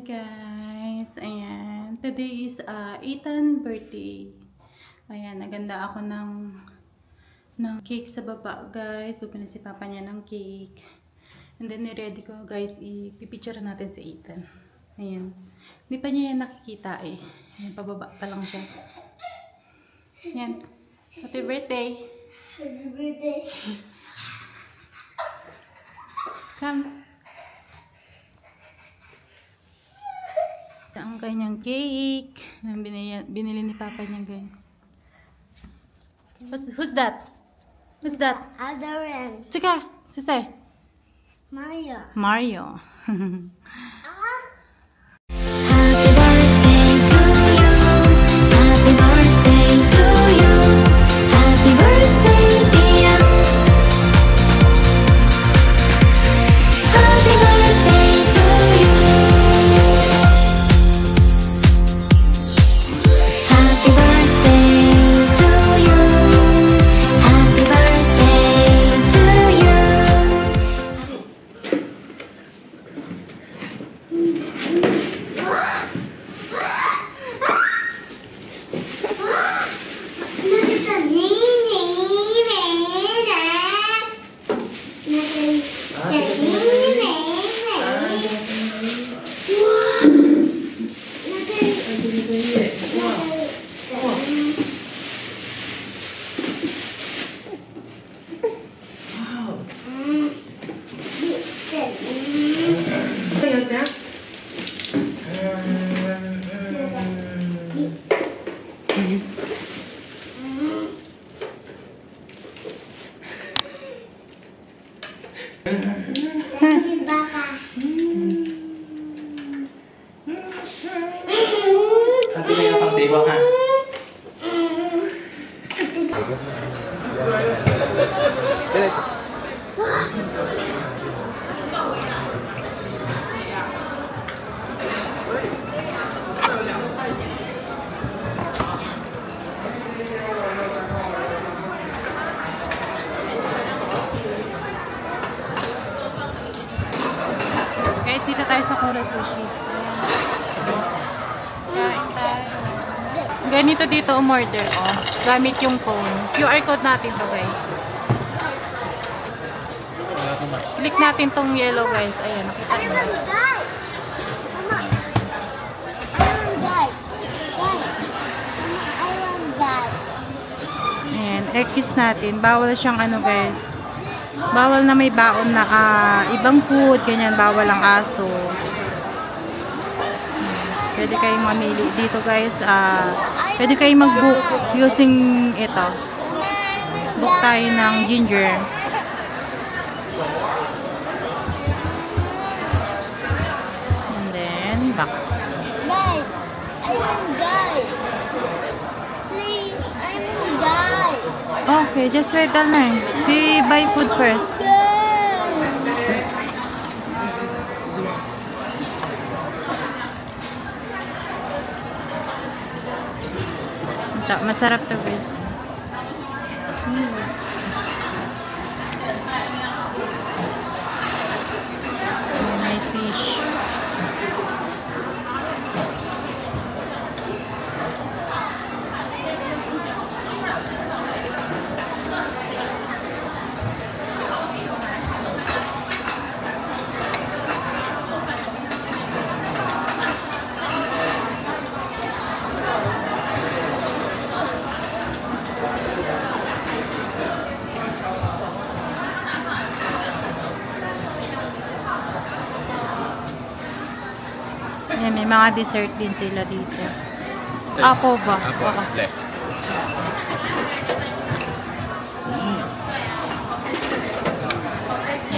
guys. Ayan. Today is Ethan birthday. Ayan, naganda ako ng cake sa baba, guys. Bumili si papa niya ng cake. And then, ready ko, guys. Ipipicture natin si Ethan. Ayan. Hindi pa niya yan nakikita eh. Ayan, pababa pa lang siya. Ayan. Happy birthday. Happy birthday. Come. Ang kanyang cake. Binili ni papa niya, guys. Who's that? Who's that? Other end. Tsaka, sisay? Mario. Mario. Happy birthday to you. Happy birthday to you. Happy birthday, dear. Happy birthday to you. Happy birthday to you. Happy birthday to you. Nanti may napang table ha. Guys, dito tayo sa Kura Sushi. Kain tayo. Ganito dito umorder, oh. Gamit yung phone. QR code natin to, guys. Click natin tong yellow, guys. Ayan, nakita nyo. Ayan, X natin. Bawal siyang ano, guys. Bawal na may baon na ibang food, ganyan. Bawal ang aso. Pwede kayong mamili dito, guys. Pwede kayong mag-book using ito. Book tayo ng ginger. And then, back. Guys, I want guys. Please, I want guys. Okay, just wait a line. We buy food first. Masarap to, guys. May fish. Yan, may mga dessert din sila dito. Apo ba? Apo.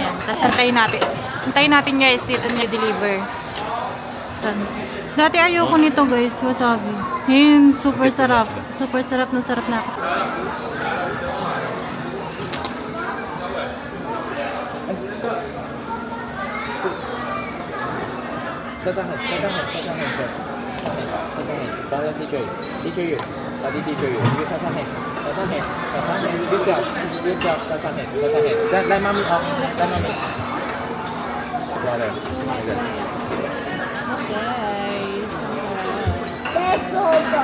Yan, tapos antayin natin. Antayin natin, guys, dito niya deliver. Dati ayoko nito, guys, wasabi. Ngayon, super sarap. Super sarap na sarap na ako. 짜장면, 바로 DJ, 바디 DJ, 이거 짜장면, 유자, 짜장면. 자,来妈咪哦，来妈咪。 Brother. 这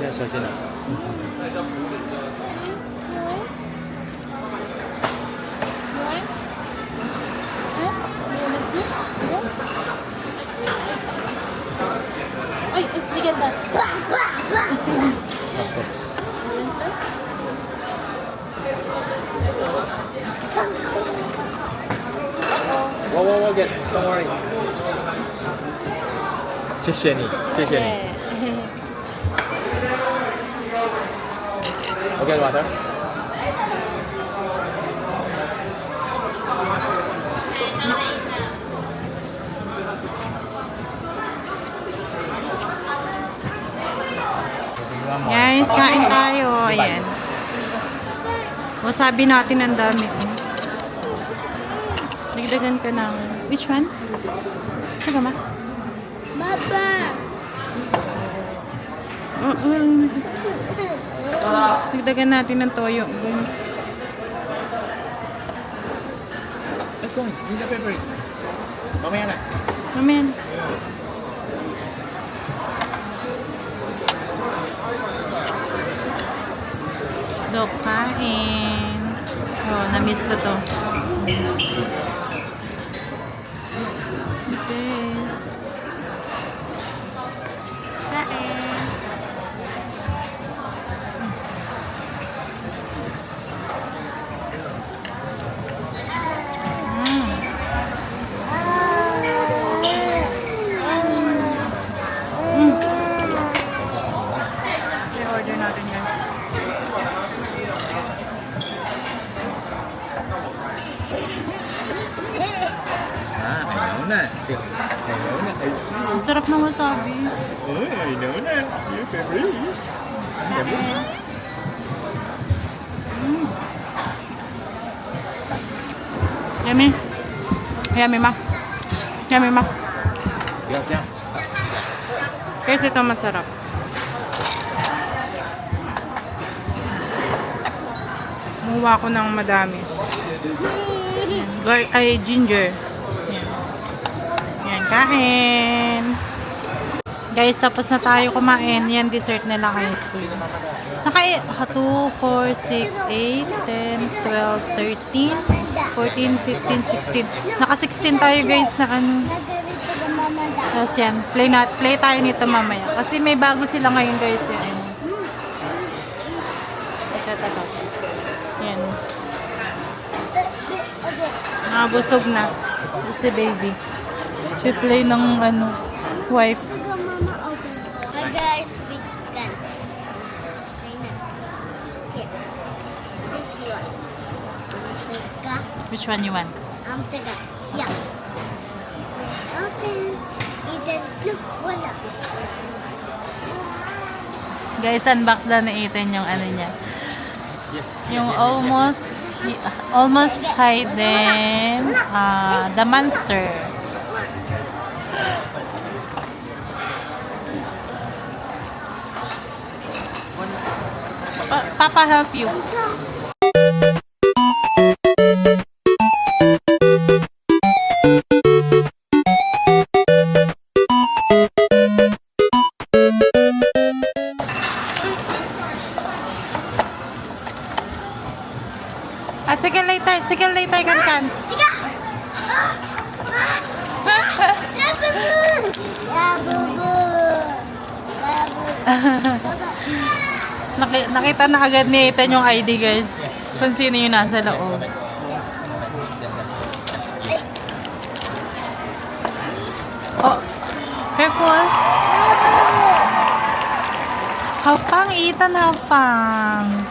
样小心点。Ay, hindi ganda.我 get don't worry。谢谢你，谢谢你。我 get water。 Guys, kain tayo. Ayan. Wasabi natin ang dami. Dagdagan ka ng... Which one? Saka ma? Papa. Dagdagan natin ng toyo. Let's go. Need the paper. Mamaya na. Amen. Dok, kain. Oh, na-miss ko to. Yes. Kain. I-order natin yan. Ah, I know na. I know na. Ice cream. Ang sarap ng wasabi. Oh, I know na. Your favorite. Yummy. Yummy, ma. Yummy, ma. 不要这样。 Kasi ito masarap. Kumuha ko ng madami. Ay, ginger. Yan. Yan, kain. Guys, tapos na tayo kumain. Yan, dessert nila ice cream. 2, 4, 6, 8, 10, 12, 13, 14, 15, 16. Naka 16 tayo guys na ano. Tapos yan, play tayo nito mamaya. Kasi may bago sila ngayon guys. Yan. Ito. Yan. Nakabusog na. Si baby. Si play ng ano, wipes. Hi guys, we can. Here. This one. Teka. Which one you want? Teka. Yeah. Open. Eat it. Look, wala. Guys, unbox na ni Ethan yung ano niya. Yung almost hidden the monster. Papa help you. Sige later kan. Teka. Nakita na agad ni Ethan yung ID guys. Kung sino yung nasa loob. Oh, careful. Hapang, Ethan, hapang.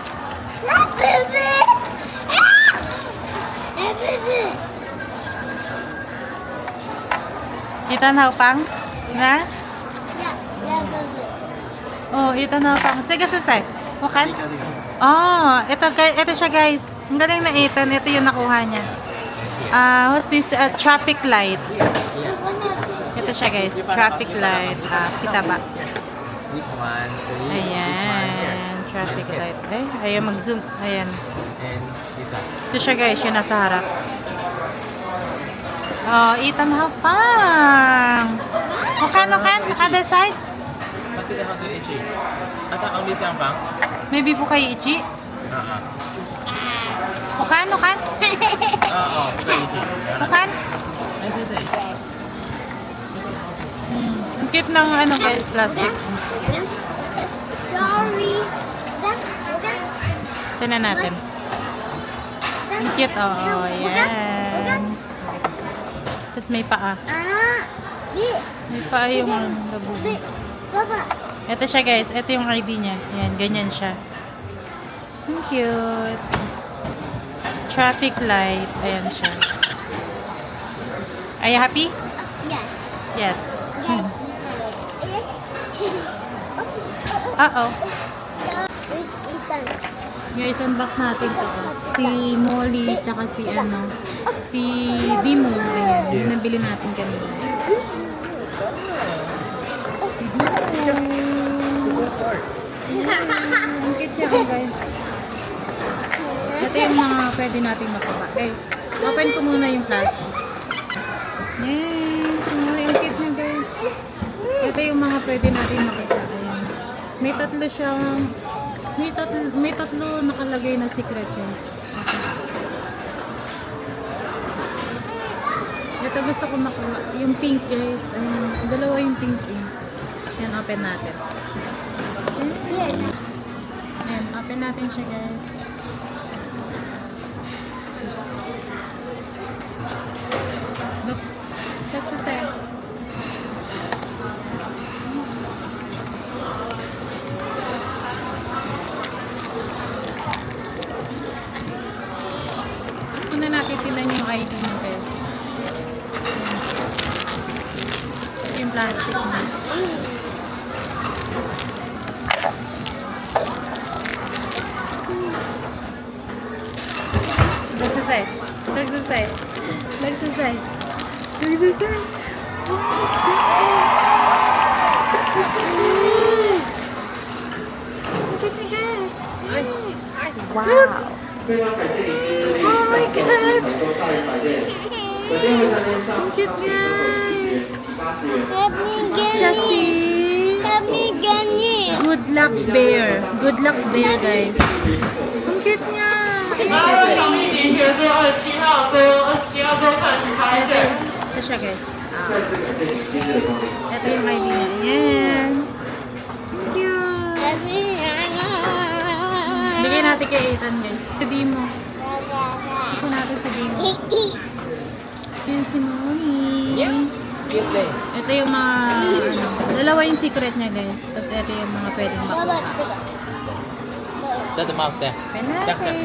Ethan, hapang? Na? Oh, Ethan, hapang. Sige, sasay. Wakan? Oh, ito siya guys. Ang galing na Ethan. Ito yung nakuha niya. What's this? Traffic light. Ito siya guys. Traffic light. Kita ba? This one, three. Ayan. Traffic light. Ay, ayaw mag-zoom. Ayan. And this one. Ito siya guys. Yung nasa harap. Oh, Ethan, have fun. Okan, other side. 他这个号对一起，啊，他 only 这样放， Maybe po kay Ichi. 啊， Okan. 不可以一起， Okan. 哎，对对， Ang cute ng ano guys, plastic. Sorry. Tingnan natin. Ang cute, oh, yan. Tapos may paa. Ah, B. May paa yung labubo. B. Baba. Ito siya guys, ito yung ID niya. Yan, ganyan siya. Ang cute. Traffic light. Ayan siya. Are you happy? Yes. Yes. Yes. Uh-oh. Ethan. Yung isang box natin to. Si Molly, tsaka si si Dimo. Ayan, yung nabili natin kanina. Ang cute niya guys. Ito yung mga pwede nating makuha. Eh, open ko muna yung plastic. Yes! Ang cute niya guys. Ito yung mga pwede nating makita. Ayan. May tatlo siyang may tatlo nakalagay na secret guys. Ito gusto ko makuha. Yung pink guys. Ayan. Dalawa yung pink eh. Yan, open natin. Yes. Ayan, open natin siya guys. Look, that's the same. Una natin tinan yung ID niya guys. Ito yung plastic niya. Let's just say. Let's just say. Let's just say. Let's just say. Look at me guys. Wow. Oh my god. Look at guys. Help me get Chassis. Help me get it. Good luck bear. Good luck bear guys. Ang cute niya. Ito siya guys. Ito yung ID niya. Ayan. Cute. Help me. Bigay natin kay Ethan guys. Si Dimo. Gusto natin si Dimo. Yan si Mommy. Cute day. Ito yung mga, dalawa yung secret niya guys. Tapos ito yung mga pwedeng Baba, makuha. teka. Ito mouth deh. Open natin.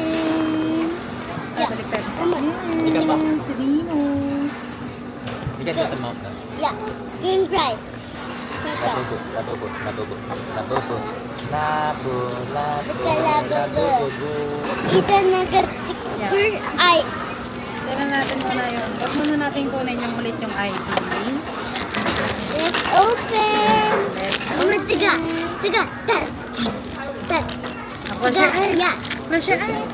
Ay, baliktad. Ikaw pa. Ayan, si Dimo. Ikat ito mouth deh. Yeah. Green prize. Labubu. Ethan nag-sticker eyes. Tignan natin muna yun. Huwag muna natin kunin yung ulit yung ID. Let's open. Mama, tiga. Tiga. Tan. Tan. Close your eyes. Yeah. Close your eyes.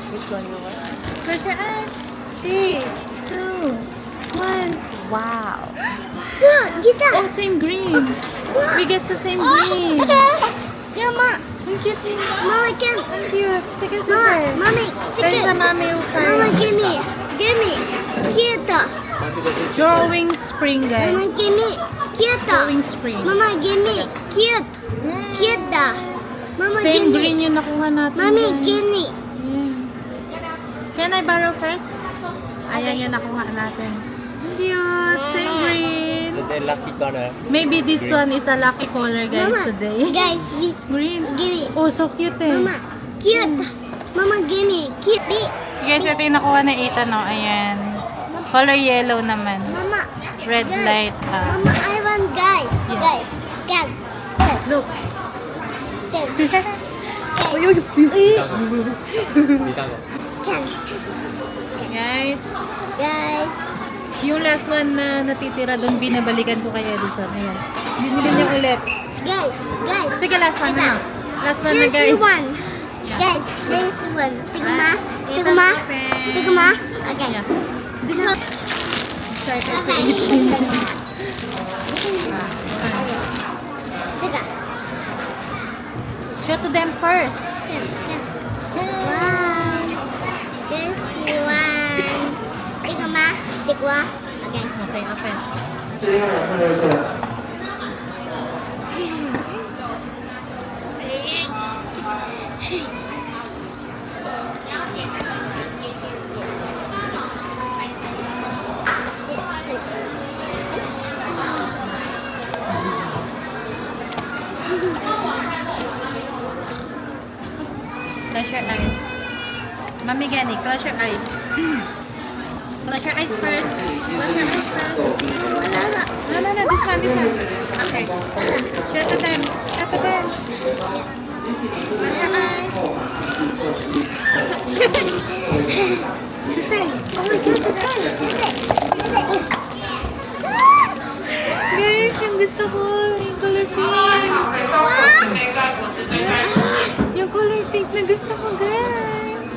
Close your eyes. 3, 2, 1. Wow. Look, kita. Oh, same green. We get the same green. Mama, Ang cute niya. Mama, can. Ang cute. Sige, Mama, sige. Mommy, Then sa tiga. mami yung Mama, give me. Give me. Kita. Drawing spring, guys. Mama, give me. Kita. Drawing spring. Mama, give me. Cute. Kita. Mama, give Same me. green yung nakuha natin. Mommy, guys. give me. Ayan. Can I borrow first? Ayan yung nakuha natin. Cute. Same green. Today lucky corner. Maybe this one is a lucky color, guys, Mama, today. guys, we Green. give me. Oh, so cute eh. Mama, cute. Mama, give me. Cute. Be. Guys, ito yung nakuha na Ethan, no? Ayan. Color yellow naman. Mama. Red guys. light. Mama, I want guys. Yeah. Guys. Can. Look. Can. Dito ako. Can. Guys, Guys. yung last one na natitira doon, binabalikan ko kay Edison. Ayan. Binili niya ulit. Guys. Guys. Sige, last one na lang. Last one na, Here's guys. one. Yeah. Guys, there's one. Tigma. Ah, Tigma. open. Tigma. Okay. Yeah. This one. excited sa Okay. 18. Teka. Show to them first. Wow. This one. Teka ma. Tikwa. Okay. Okay, open. Close your eyes. Mami Gani, close your eyes. Close your eyes first. Close your eyes first. Wala na. No, this one. Okay. Show to them. Show to them. Close your eyes. Sisay. Oh my God, Sisay. Guys, yung gusto ko, yung color pink. Yung color pink na gusto ko, guys.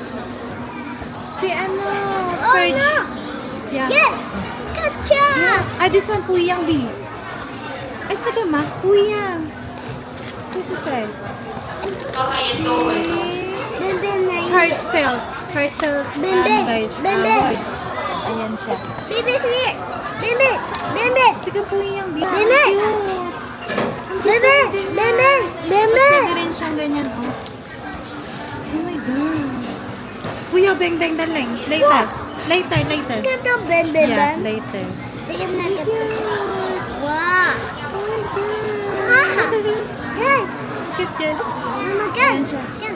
Si ano, Purge. no. Yeah. Yes. Gotcha. Ah, this one, Puyang B. Ay, taga ma, Puyang. This is it. Bimbi na yun. Heartfelt. Heartfelt, Bimbi. guys. Bimbi. Words. Ayan siya. Bimbi here. Bimbi. Bimbi. Sige, Puyang B. Bimbi. Cute. Bimbi. Bimbi. Bimbi. Pwede rin siyang ganyan, oh. Oh my God. Puya, beng, beng, daling. Later. Later. Ito, bimbi ba? Yeah, later. Tingnan na ito. Wow. Ah. Guys. Cute, guys. Oh my God. Ayan siya. Yan.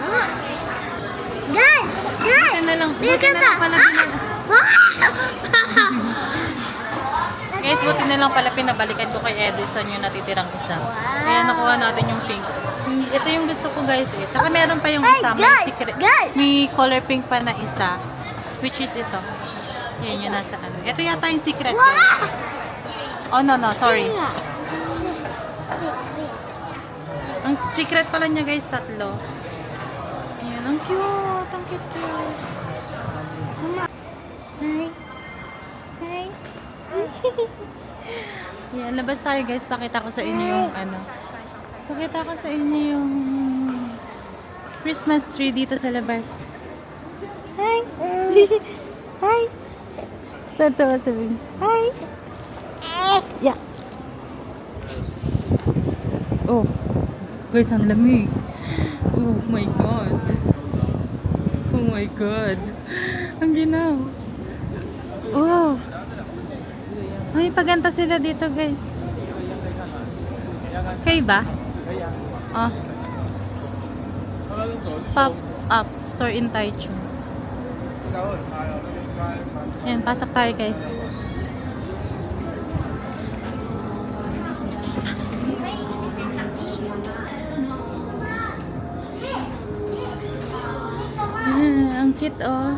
Ah. Guys. Guys. Buti na lang Dito pala ka. Guys, buti na lang pala pinabalikan ko kay Edison yung natitirang isa. Kaya nakuha natin yung pink. Ito yung gusto ko, guys, eh. Tsaka meron pa yung Hey, isa. guys! May secret. Guys! May color pink pa na isa. Which is ito. Yan yung nasa ano. Ito yata yung secret. Wow. Oh, no. Sorry. Ang secret pala niya, guys, tatlo. Yan, ang cute. Ang cute. Hi. Hi. Yan, labas tayo, guys. Pakita ko sa inyo yung ano. Pakita ko sa inyo yung Christmas tree dito sa labas. Hi. Hi. Tatawa sabihin. Hi. Yeah. Oh. Guys, ang lamig. Oh my God. Oh my God. Ang ginaw. Oh. May paganta sila dito, guys. Kayo ba? Oh. Pop up store in Taichung. Yan, pasok tayo, guys. Ang cute, oh.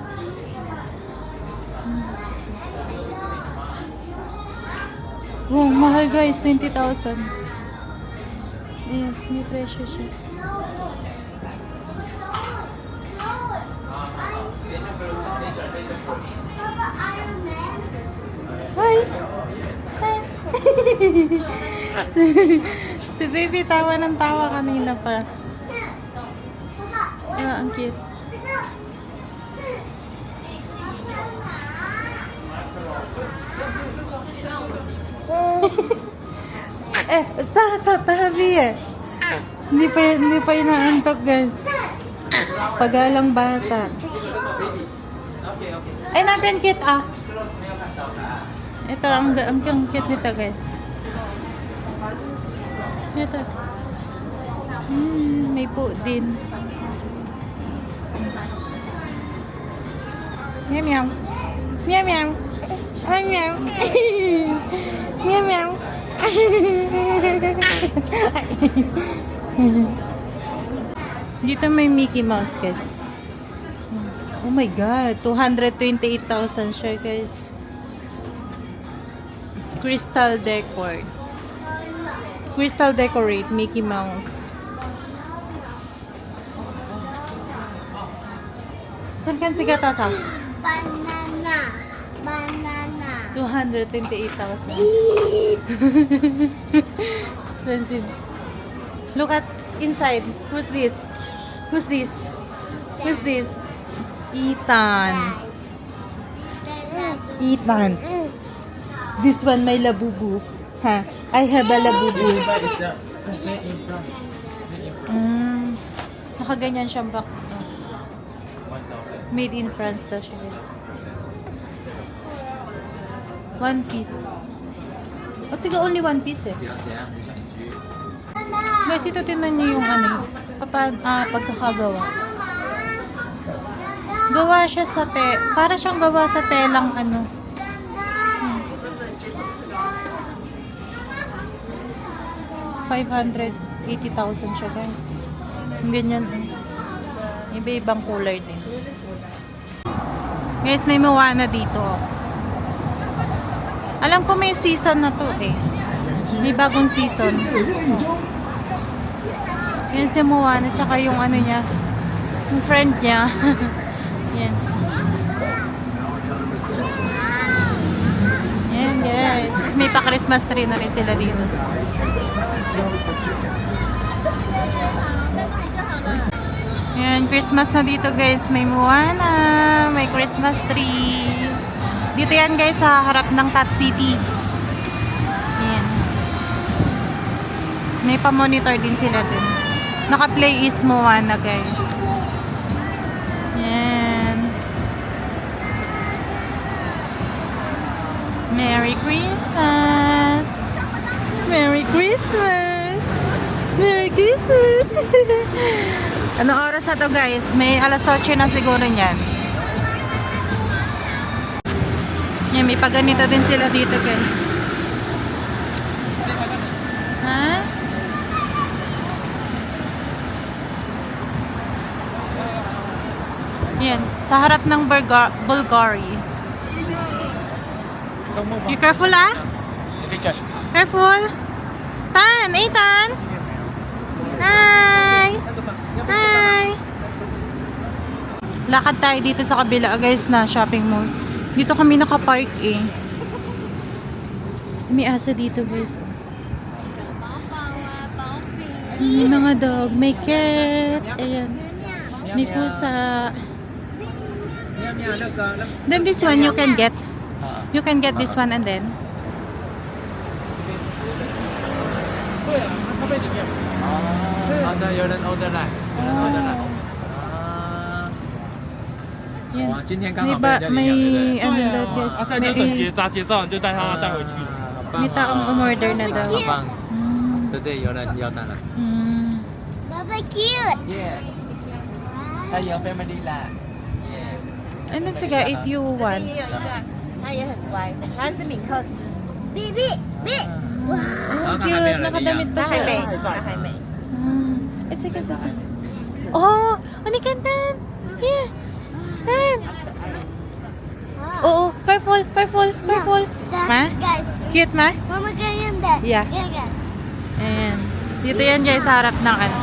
Wow, mahal, guys. 20,000. Ayan, may presyo siya. Hi! Hi! si baby tawa ng tawa kanina pa. Ah, ang cute. Sa tabi eh. Hindi pa inaantok, guys. Pagalang bata. Ay, natin cute, ah. Ito, ang cute nito, guys. Ito. May po din. Meow meow. Meow meow. Ay meow. Meow meow. Dito may Mickey Mouse, guys. Oh my God, 228,000 siya, guys. Crystal decor. Crystal decorate Mickey Mouse. Kan si Gatasa? Banana. Banana. 228,000. Expensive. Look at inside. Who's this? Who's this? Who's this? Ethan. Ethan. This one my labubu. Ha? I have a labubu. Nakaganyan siyang box. Oh. Made in France daw siya, guys. One piece. Ba't siga only one piece eh? Guys, ito tinan niyo yung ano, pagkakagawa. Gawa siya sa para siyang gawa sa telang ano. 580,000 siya, guys. Yung ganyan. Iba-ibang color din. Guys, may Moana dito. Alam ko may season na to eh. May bagong season. Yan si Moana, tsaka yung ano niya, yung friend niya. Yan. Yan, guys. Tapos may pa-Christmas tree na rin sila dito. Yan, Christmas na dito, guys. May Moana, may Christmas tree. Dito yan, guys, sa harap ng Top City. Yan. May pa-monitor din sila dun. Naka-play is Moana, guys. Yan. Merry Christmas! Merry Christmas! Merry Christmas! Anong oras na to, guys? May alas 8 na siguro niyan. Yan, may paganito din sila dito, guys. Ha? Yan, sa harap ng Bulgari. You careful, ah? Careful! Tan! Ethan! Hi! Hi! Lakad tayo dito sa kabila, guys, na shopping mall. Dito kami nakapark eh. May asa dito, guys. May mga dog. May cat. Ayan. May pusa. Then this one you can get. You can get this one and then. Yan. May ano daw, guys. 在这等结账就带他带回去。 May taong umorder na daw. 好棒！对对，有人要单了。 Baba cute. Yes，他有 family 啦。Yes。 Ano siga if you want? 它也很乖，它是米克斯。B B B， Oh, cute. Nakadamit pa 它还 siya. 没，它还没。 It's like a Oh! Manikan, Dan! Here! Dan! Oo, careful, careful, careful. Ma? Guys, Cute, ma? mama ganyan deh. Yeah. Ganyan. Ayan. Dito yan, guys, sa harap ng ano.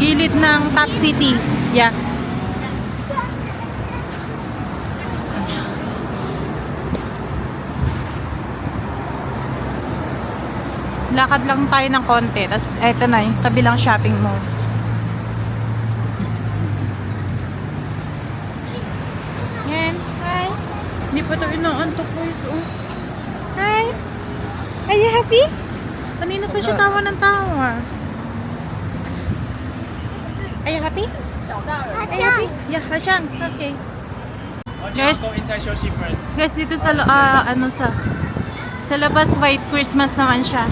Gilid ng Top City. Yeah. Lakad lang tayo ng konti. Tapos, eto na yung kabilang shopping mall. Yan. Hi. Hindi pa ito inaantok, guys. Oh. Hi. Are you happy? Kanina pa siya tawa ng tawa. Are you happy? Are you happy? Yeah, Hashang. Okay. Guys, Go inside 休息 first。 guys, dito sa, sa labas, White Christmas naman siya.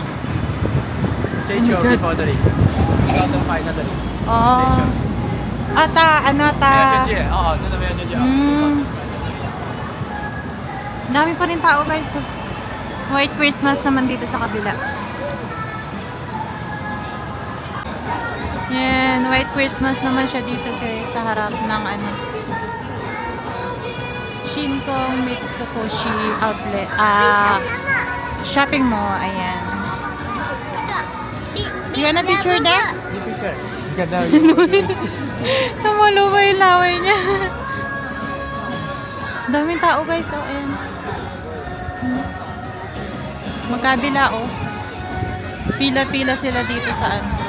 追求 before 这里，到时候拍一下这里。 Oh. Ata, ano 没有 ta? 娟姐哦，真的没有娟姐哦。 Dami pa rin tao, guys. White Christmas naman dito sa kabila. Yan, White Christmas naman siya dito, guys, sa harap ng ano. Shinkong Mitsukoshi Outlet. Shopping mall, ayan. You want a picture there?你 picture。你看到？ Namalo ba yung laway niya? Daming tao, guys. Oh, ayan. Magkabila oh. Pila-pila sila dito sa ano.